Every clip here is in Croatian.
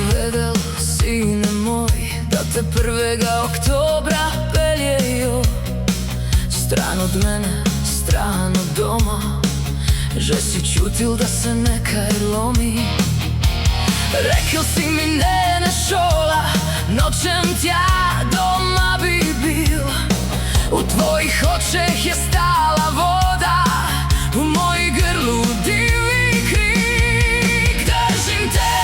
Vedel, sine moj, da te 1. oktobra peljejo stran od mene, stran od doma. Že si čutil, da se nekaj lomi. Rekel si mi ne šola, nočem tja, doma bi bil. V tvojih očeh je stala voda, v moji grlu divji krik. Držim te,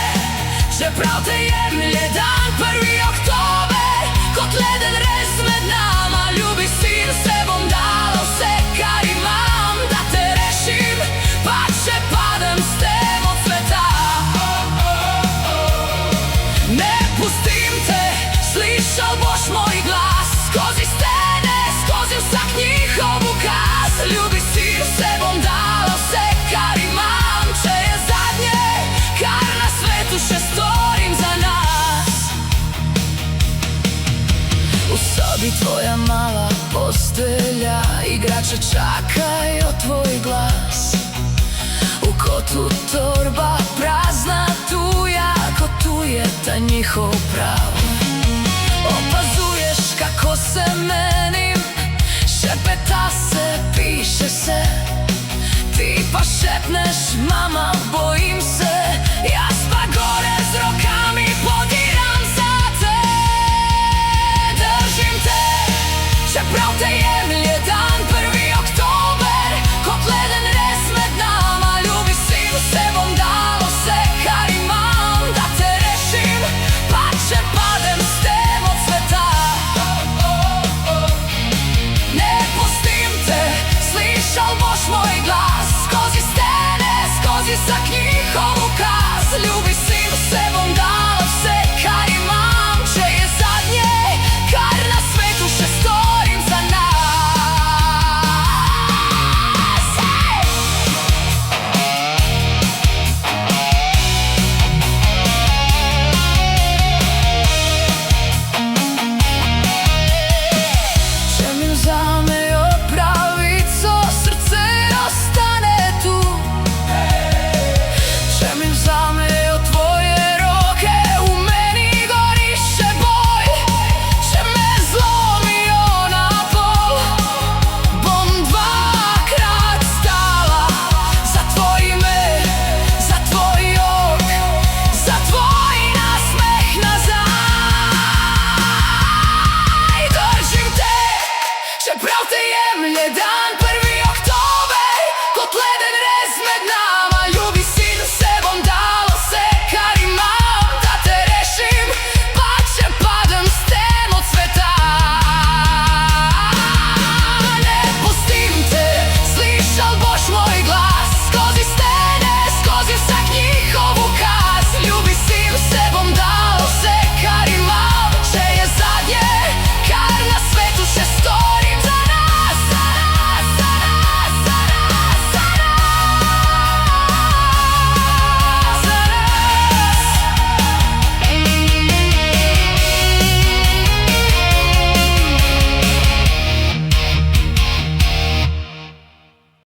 čeprav te jemlje dan 1. oktober, kot leden rez med nama. Ljubi sin, se bom dala vse, kar imam, da te rešim, pa če padem s tem od sveta. Ne pustim te, slišal boš moj glas, skozi stene, skozi vsak njihov ukaz. Ljubi sin, se bom dala vse, kar imam, če je zadnje, kar na svetu še storim za nas. V sobi tvoja mala postelja, igrače čakajo tvoj glas. V kotu torba prazna, tuja, kot tu je ta njihov prav. Opazuješ, kako se menim, šepeta se, piše se. Ti pa šepneš, mama, bojim se, jaz pa gore z rokami